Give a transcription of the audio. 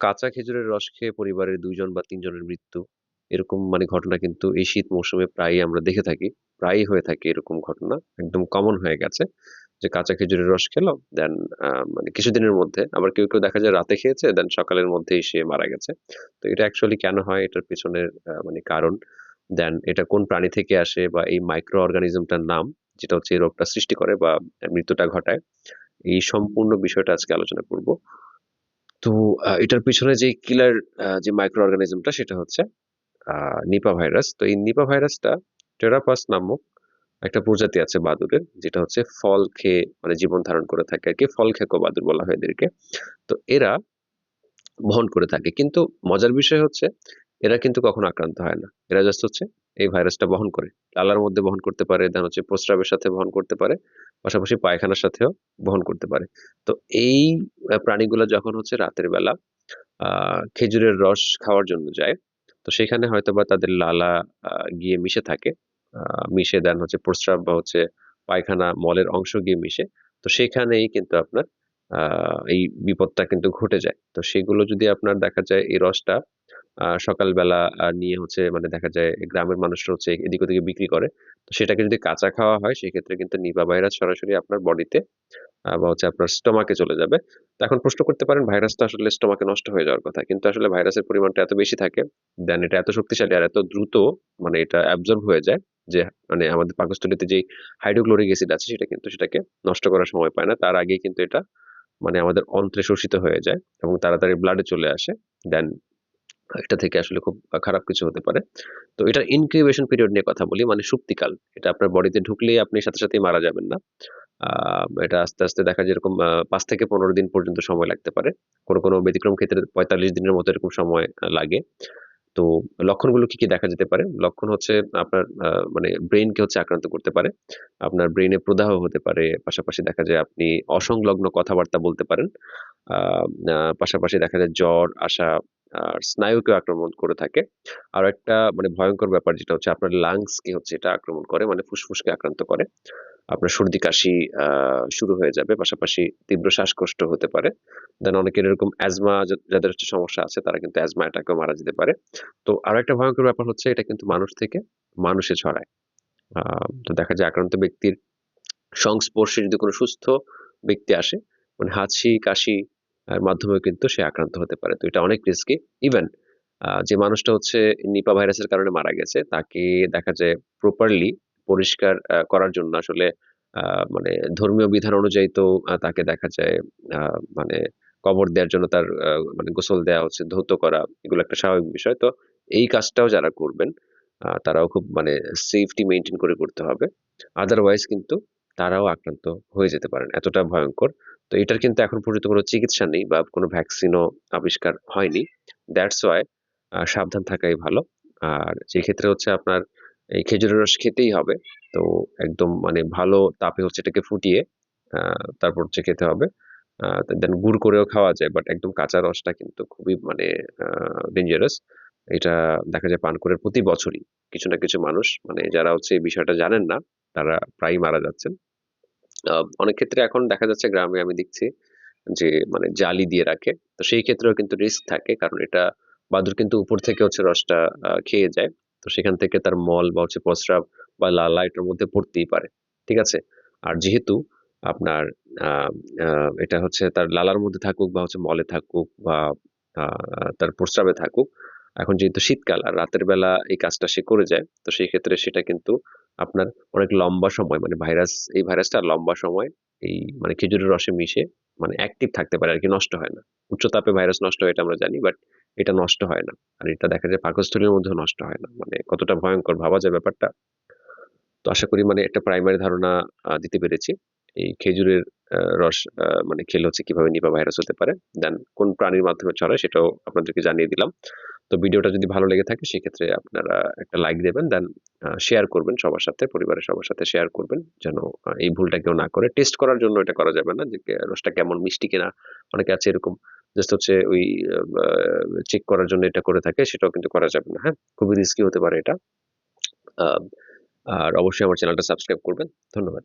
কাঁচা খেজুরের রস খেয়ে পরিবারের ২ জন বা ৩ জনের মৃত্যু। এরকম ঘটনা কিন্তু এই শীত মৌসুমে প্রায়ই আমরা দেখে থাকি। প্রায়ই হয়ে থাকে এরকম ঘটনা। একদম কমন হয়ে গেছে। যে কাঁচা খেজুরের রস খেলো, দেন কিছুদিনের মধ্যে আবার কেউ দেখা যায় রাতে খেয়েছে, দেন সকালের মধ্যেই সে মারা গেছে। তো এটা অ্যাকচুয়ালি কেন হয়? এটার পেছনের কারণ, দেন এটা কোন প্রাণী থেকে আসে বা এই মাইক্রো অর্গানিজমটার নাম, যেটা হচ্ছে এই রোগটা সৃষ্টি করে বা মৃত্যুটা ঘটায়। এই সম্পূর্ণ বিষয়টা আজকে আলোচনা করব। তো এটার পেছনে যে কিলার যে মাইক্রো অর্গানিজমটা সেটা হচ্ছে নিপা ভাইরাস। তো এই নিপা ভাইরাসটা টেরাপাস নামক একটা প্রজাতি আছে বাদুড়ের, যেটা হচ্ছে ফল খেয়ে জীবন ধারণ করে থাকে আরকি। ফল খেকো বাদুড় বলা হয় এদেরকে। তো এরা বহন করে থাকে। কিন্তু মজার বিষয় হচ্ছে এরা কিন্তু কখনো আক্রান্ত হয় না। এরা জাস্ট হচ্ছে এই ভাইরাসটা বহন করে। লালার মধ্যে বহন করতে পারে, দেন হচ্ছে প্রস্রাবের সাথে বহন করতে পারে। পাশাপাশি পায়খানার সাথেও বহন করতে পারে। তো এই প্রাণীগুলা যখন হচ্ছে রাতের বেলা আ খেজুরের রস খাওয়ার জন্য যায়, তো সেখানে হয়তোবা তাদের লালা গিয়ে মিশে থাকে। আ মিশে দেন হচ্ছে প্রস্রাব বা হচ্ছে পায়খানা, মলের অংশ গিয়ে মিশে। তো সেখানেই কিন্তু আপনার আ এই বিপদটা কিন্তু ঘটে যায়। তো সেগুলো যদি আপনার দেখা যায় এই রসটা সকালবেলা নিয়ে হচ্ছে দেখা যায় গ্রামের মানুষরা হচ্ছে এদিক ওদিকে বিক্রি করে। তো সেটাকে যদি কাঁচা খাওয়া হয় সেক্ষেত্রে কিন্তু নিপা ভাইরাস সরাসরি আপনার বডিতে বা হচ্ছে আপনার স্টমাকে চলে যাবে। তো এখন প্রশ্ন করতে পারেন ভাইরাস তো আসলে স্টমাকে নষ্ট হয়ে যাওয়ার কথা। কিন্তু আসলে ভাইরাসের পরিমাণটা এত বেশি থাকে, দেন এটা এত শক্তিশালী আর এত দ্রুত এটা অ্যাবজর্ব হয়ে যায় যে আমাদের পাকস্থলীতে যেই হাইড্রোক্লোরিক অ্যাসিড আছে সেটা কিন্তু সেটাকে নষ্ট করার সময় পায় না। তার আগেই কিন্তু এটা আমাদের অন্ত্রে শোষিত হয়ে যায় এবং তাড়াতাড়ি ব্লাডে চলে আসে। দেন এটা থেকে আসলে খুব খারাপ কিছু হতে পারে। তো এটার ইনকিউবেশন পিরিয়ড নিয়ে কথা বলি, সুপ্তিকাল। এটা আপনার বডিতে ঢুকলেই আপনি সাথে সাথেই মারা যাবেন না। আ এটা আস্তে, আস্তে দেখা যায় এরকম ৫ থেকে ১৫ দিন পর্যন্ত সময় লাগতে পারে। কোনো ব্যতিক্রম ক্ষেত্রে ৪৫ দিনের মতো এরকম সময় লাগে। তো লক্ষণগুলো কি দেখা যেতে পারে? লক্ষণ হচ্ছে আপনার ব্রেইনকে হচ্ছে আক্রান্ত করতে পারে। আপনার ব্রেইনে প্রদাহ হতে পারে। পাশাপাশি দেখা যায় আপনি অসংলগ্ন কথাবার্তা বলতে পারেন। আ আ পাশাপাশি দেখা যায় জ্বর আসা আর স্নায়ুকেও আক্রমণ করে থাকে। আরো একটা ভয়ংকর ব্যাপার যেটা হচ্ছে আপনার লাংসকে হচ্ছে এটা আক্রমণ করে, ফুসফুসকে আক্রান্ত করে। আপনার সর্দি-কাশি আ শুরু হয়ে যাবে। পাশাপাশি তীব্র শ্বাসকষ্ট হতে পারে। দেন অনেকের এরকম অ্যাজমা যাদের হচ্ছে সমস্যা আছে তারা কিন্তু অ্যাজমা অ্যাটাকেও মারা যেতে পারে। তো আরেকটা ভয়ংকর ব্যাপার হচ্ছে এটা কিন্তু মানুষ থেকে মানুষে ছড়ায়। আ তো দেখা যায় আক্রান্ত ব্যক্তির সংস্পর্শে যদি কোনো সুস্থ ব্যক্তি আসে, হাঁচি, কাশি মাধ্যমেও কিন্তু সে আক্রান্ত হতে পারে। তো এটা অনেক রিস্কি। ইভেন যে মানুষটা হচ্ছে নিপা ভাইরাসের কারণে মারা গেছে, তাকে দেখা যায় প্রপারলি পরিষ্কার করার জন্য আসলে আ মানে ধর্মীয় বিধান অনুযায়ী তো তাকে দেখা যায় আ মানে কবর দেওয়ার জন্য তার গোসল দেয়া হচ্ছে, ধৌত করা এগুলো একটা স্বাভাবিক বিষয়। তো এই কাজটাও যারা করবেন তারাও খুব সেফটি মেইনটেইন করে করতে হবে। আদারওয়াইজ কিন্তু তারাও আক্রান্ত হয়ে যেতে পারেন। এতটা ভয়ংকর। তো এটার কিন্তু এখন পর্যন্ত কোনো চিকিৎসা নেই বা কোনো ভ্যাকসিনও আবিষ্কার হয়নি। দ্যাটস ওয়াই সাবধান থাকাই ভালো। আর যে ক্ষেত্রে হচ্ছে আপনার এই খেজুরের রস খেতেই হবে। তো একদম ভালো তাপে হচ্ছে এটাকে ফুটিয়ে আ তারপর হচ্ছে খেতে হবে। আ দেন গুড় করেও খাওয়া যায়। বাট একদম কাঁচা রসটা কিন্তু খুবই আ ডেঞ্জারাস। এটা দেখা যায় পান করে প্রতি বছরই কিছু না কিছু মানুষ যারা হচ্ছে এই বিষয়টা জানেন না, তারা প্রায়ই মারা যাচ্ছেন। আ অনেক ক্ষেত্রে এখন দেখা যাচ্ছে গ্রামে আমি দেখছি যে জালি দিয়ে রাখে। তো সেই ক্ষেত্রেও কিন্তু রিস্ক থাকে। কারণ এটা বাদুড় কিন্তু উপর থেকে হচ্ছে রসটা খেয়ে যায়। তো সেখান থেকে তার মল বা হচ্ছে প্রস্রাব বা লালা এটার মধ্যে পড়তেই পারে। ঠিক আছে? আর যেহেতু আপনার আ আ এটা হচ্ছে তার লালার মধ্যে থাকুক বা হচ্ছে মলে থাকুক বা আ তার প্রস্রাবে থাকুক, এখন যেহেতু শীতকাল আর রাতের বেলা এই কাজটা সে করে যায়। তো সেই ক্ষেত্রে সেটা কিন্তু আপনার অনেক লম্বা সময় এই ভাইরাসটা লম্বা সময় এই খেজুরের রসে মিশে অ্যাক্টিভ থাকতে পারে আরকি, নষ্ট হয় না। উচ্চ তাপে ভাইরাস নষ্ট হয় এটা আমরা জানি। বাট এটা নষ্ট হয় না। আর এটা দেখা যায় পাকস্থলীর মধ্যেও নষ্ট হয় না। কতটা ভয়ংকর ভাবা যায় ব্যাপারটা? তো আশা করি একটা প্রাইমারি ধারণা দিতে পেরেছি। এই খেজুরের রস খেলে হচ্ছে কিভাবে নিপা ভাইরাস হতে পারে। দেন কোন প্রাণীর মাধ্যমে ছড়ায় সেটাও আপনাদেরকে জানিয়ে দিলাম। তো ভিডিওটা যদি ভালো লেগে থাকে সেক্ষেত্রে আপনারা একটা লাইক দেবেন। দেন শেয়ার করবেন সবার সাথে, পরিবারের সবার সাথে শেয়ার করবেন। যেন এই ভুলটা কেউ না করে। টেস্ট করার জন্য এটা করা যাবে না যে রসটা কেমন মিষ্টি কিনা। অনেকে আছে এরকম জাস্ট হচ্ছে ওই আ চেক করার জন্য এটা করে থাকে, সেটাও কিন্তু করা যাবে না। হ্যাঁ? খুবই রিস্কি হতে পারে এটা। আ আর অবশ্যই আমার চ্যানেলটা সাবস্ক্রাইব করবেন। ধন্যবাদ।